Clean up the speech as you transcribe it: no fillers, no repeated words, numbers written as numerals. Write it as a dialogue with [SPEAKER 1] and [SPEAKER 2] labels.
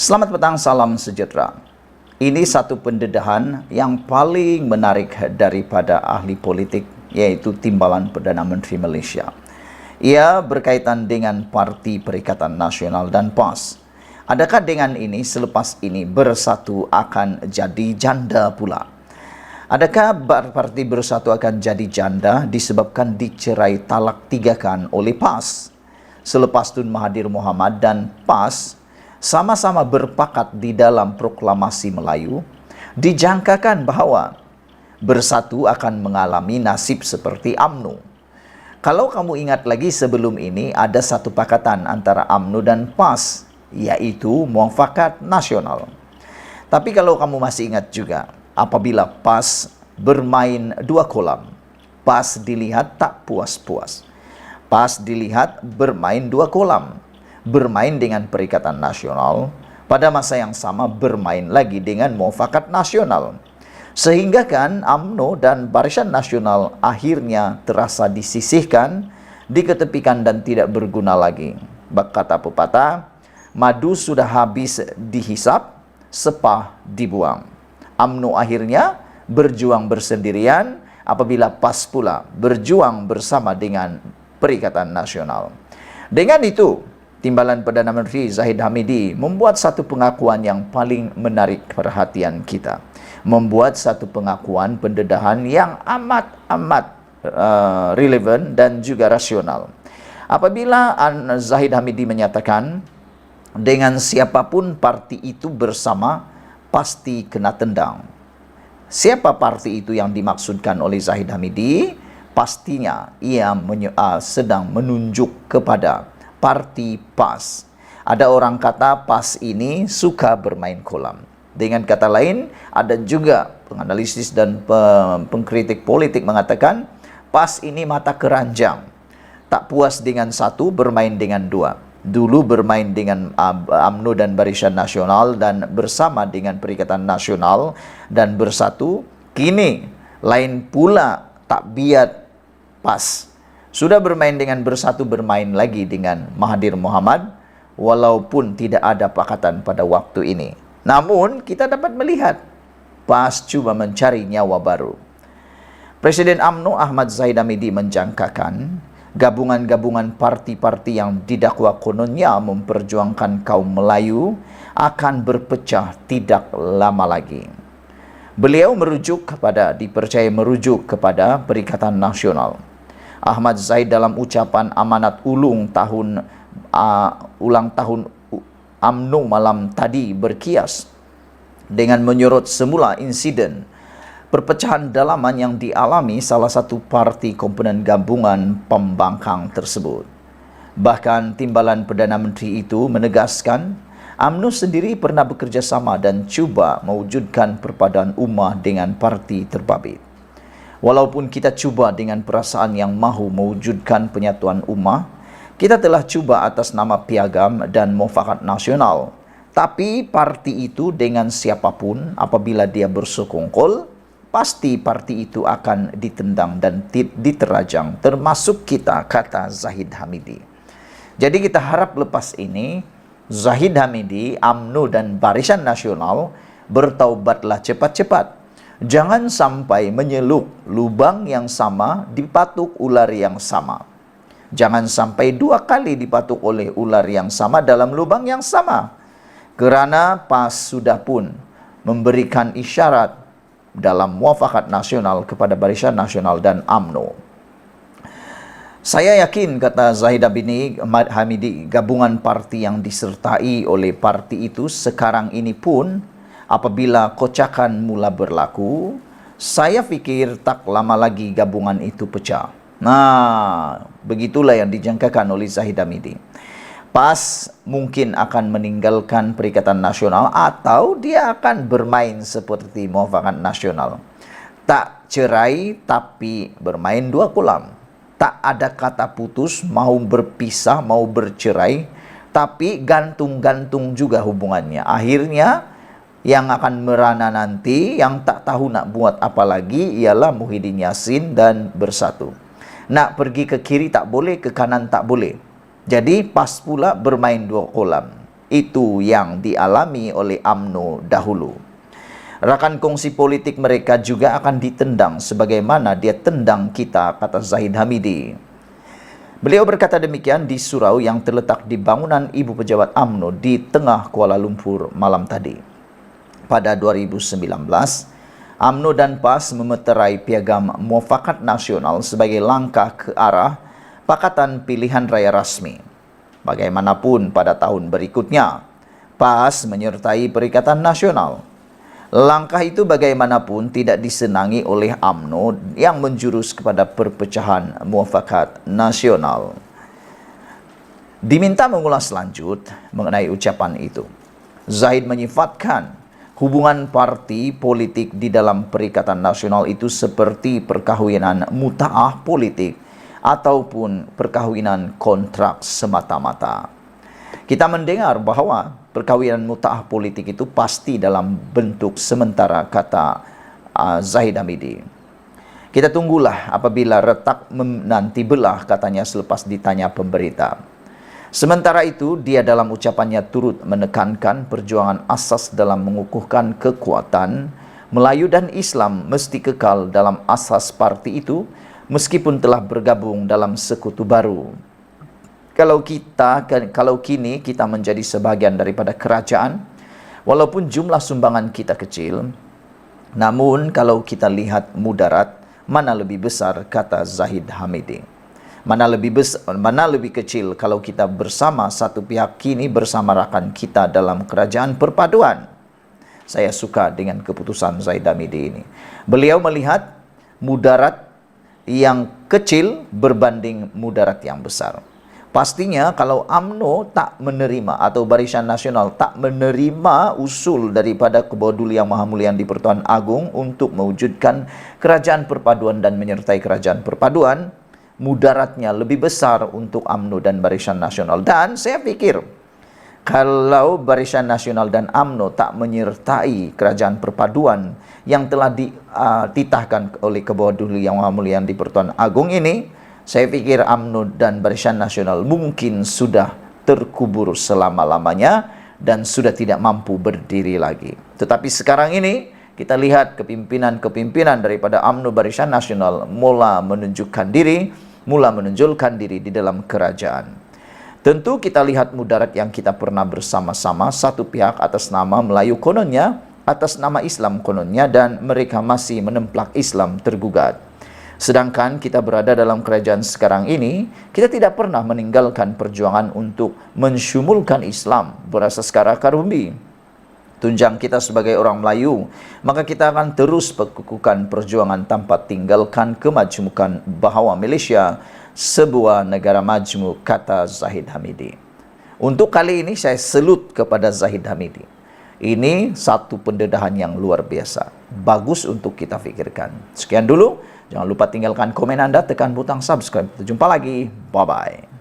[SPEAKER 1] Selamat petang, salam sejahtera. Ini satu pendedahan yang paling menarik daripada ahli politik, yaitu Timbalan Perdana Menteri Malaysia. Ia berkaitan dengan Parti Perikatan Nasional dan PAS. Adakah dengan ini, selepas ini Bersatu akan jadi janda pula? Adakah Parti Bersatu akan jadi janda disebabkan dicerai talak tigakan oleh PAS? Selepas Tun Mahathir Mohamad dan PAS sama-sama berpakat di dalam proklamasi Melayu, dijangkakan bahawa Bersatu akan mengalami nasib seperti UMNO. Kalau kamu ingat lagi sebelum ini, ada satu pakatan antara UMNO dan PAS, yaitu Muafakat Nasional. Tapi kalau kamu masih ingat juga, apabila PAS bermain dua kolam, PAS dilihat tak puas-puas. PAS dilihat bermain dua kolam, bermain dengan Perikatan Nasional, pada masa yang sama bermain lagi dengan Muafakat Nasional. Sehingga kan UMNO dan Barisan Nasional akhirnya terasa disisihkan, diketepikan dan tidak berguna lagi. Berkata pepatah, madu sudah habis dihisap, sepah dibuang. UMNO akhirnya berjuang bersendirian, apabila PAS pula berjuang bersama dengan Perikatan Nasional. Dengan itu, Timbalan Perdana Menteri Zahid Hamidi membuat satu pengakuan yang paling menarik perhatian kita. Membuat satu pengakuan pendedahan yang amat relevan dan juga rasional. Apabila Zahid Hamidi menyatakan, dengan siapapun parti itu bersama pasti kena tendang. Siapa parti itu yang dimaksudkan oleh Zahid Hamidi? Pastinya ia sedang menunjuk kepada Parti PAS. Ada orang kata PAS ini suka bermain kolam. Dengan kata lain, ada juga penganalisis dan pengkritik politik mengatakan PAS ini mata keranjang. Tak puas dengan satu, bermain dengan dua. Dulu bermain dengan UMNO dan Barisan Nasional dan bersama dengan Perikatan Nasional dan Bersatu. Kini lain pula takbiat PAS. Sudah bermain dengan Bersatu, bermain lagi dengan Mahathir Mohamad, walaupun tidak ada pakatan pada waktu ini. Namun, kita dapat melihat PAS cuba mencari nyawa baru. Presiden UMNO Ahmad Zahid Hamidi menjangkakan gabungan-gabungan parti-parti yang didakwa kononnya memperjuangkan kaum Melayu akan berpecah tidak lama lagi. Beliau dipercaya merujuk kepada Perikatan Nasional. Ahmad Zahid dalam ucapan amanat ulang tahun UMNO malam tadi berkias dengan menyorot semula insiden perpecahan dalaman yang dialami salah satu parti komponen gabungan pembangkang tersebut. Bahkan Timbalan Perdana Menteri itu menegaskan UMNO sendiri pernah bekerjasama dan cuba mewujudkan perpaduan ummah dengan parti terbabit. Walaupun kita cuba dengan perasaan yang mahu mewujudkan penyatuan ummah, kita telah cuba atas nama Piagam dan Muafakat Nasional. Tapi parti itu dengan siapapun, apabila dia bersekongkol, pasti parti itu akan ditendang dan diterajang, termasuk kita, kata Zahid Hamidi. Jadi kita harap lepas ini, Zahid Hamidi, UMNO dan Barisan Nasional bertaubatlah cepat-cepat. Jangan sampai menyelup lubang yang sama dipatuk ular yang sama. Jangan sampai dua kali dipatuk oleh ular yang sama dalam lubang yang sama. Kerana PAS sudah pun memberikan isyarat dalam Muafakat Nasional kepada Barisan Nasional dan UMNO. Saya yakin, kata Zahid Hamidi, gabungan parti yang disertai oleh parti itu sekarang ini pun, apabila kocakan mula berlaku, saya fikir tak lama lagi gabungan itu pecah. Nah, begitulah yang dijangkakan oleh Zahid Hamidi. PAS mungkin akan meninggalkan Perikatan Nasional atau dia akan bermain seperti Muafakat Nasional. Tak cerai tapi bermain dua kolam. Tak ada kata putus, mau berpisah, mau bercerai, tapi gantung-gantung juga hubungannya. Akhirnya yang akan merana nanti, yang tak tahu nak buat apa lagi, ialah Muhyiddin Yassin dan Bersatu. Nak pergi ke kiri tak boleh, ke kanan tak boleh. Jadi PAS pula bermain dua kolam. itu yang dialami oleh UMNO dahulu. Rakan kongsi politik mereka juga akan ditendang sebagaimana dia tendang kita, kata Zahid Hamidi. Beliau berkata demikian di surau yang terletak di bangunan Ibu Pejabat UMNO di tengah Kuala Lumpur malam tadi. Pada 2019, UMNO dan PAS memeterai piagam Muafakat Nasional sebagai langkah ke arah Pakatan Pilihan Raya Rasmi. Bagaimanapun pada tahun berikutnya, PAS menyertai Perikatan Nasional. Langkah itu bagaimanapun tidak disenangi oleh UMNO yang menjurus kepada perpecahan Muafakat Nasional. Diminta mengulas lanjut mengenai ucapan itu. Zahid menyifatkan hubungan parti politik di dalam Perikatan Nasional itu seperti perkawinan muta'ah politik ataupun perkawinan kontrak semata-mata. Kita mendengar bahwa perkawinan muta'ah politik itu pasti dalam bentuk sementara, kata Zahid Hamidi. Kita tunggulah apabila retak nanti belah, katanya selepas ditanya pemberita. Sementara itu, dia dalam ucapannya turut menekankan perjuangan asas dalam mengukuhkan kekuatan Melayu dan Islam mesti kekal dalam asas parti itu meskipun telah bergabung dalam sekutu baru. Kalau kini kita menjadi sebagian daripada kerajaan, walaupun jumlah sumbangan kita kecil, namun kalau kita lihat mudarat, mana lebih besar, kata Zahid Hamidi. Mana lebih kecil kalau kita bersama satu pihak kini bersama rakan kita dalam kerajaan perpaduan. Saya suka dengan keputusan Zahid Hamidi ini. Beliau melihat mudarat yang kecil berbanding mudarat yang besar. Pastinya kalau UMNO tak menerima atau Barisan Nasional tak menerima usul daripada Kebawah Duli Yang Maha Mulia di Pertuan Agung untuk mewujudkan kerajaan perpaduan dan menyertai kerajaan perpaduan, mudaratnya lebih besar untuk UMNO dan Barisan Nasional. Dan saya pikir kalau Barisan Nasional dan UMNO tak menyertai kerajaan perpaduan yang telah dititahkan oleh Kebawah Duli Yang Maha Mulia di Pertuan Agung ini, saya pikir UMNO dan Barisan Nasional mungkin sudah terkubur selama-lamanya dan sudah tidak mampu berdiri lagi. Tetapi sekarang ini kita lihat kepimpinan daripada UMNO Barisan Nasional mula menunjukkan diri di dalam kerajaan. Tentu kita lihat mudarat yang kita pernah bersama-sama, satu pihak atas nama Melayu kononnya, atas nama Islam kononnya, dan mereka masih menemplak Islam tergugat. Sedangkan kita berada dalam kerajaan sekarang ini, kita tidak pernah meninggalkan perjuangan untuk mensyumulkan Islam berasaskan akar bumi. Tunjang kita sebagai orang Melayu, maka kita akan terus pekukuhkan perjuangan tanpa tinggalkan kemajmukan bahwa Malaysia sebuah negara majmuk, kata Zahid Hamidi. Untuk kali ini saya selut kepada Zahid Hamidi. Ini satu pendedahan yang luar biasa. Bagus untuk kita fikirkan. Sekian dulu. Jangan lupa tinggalkan komen Anda, tekan butang subscribe. Kita jumpa lagi. Bye-bye.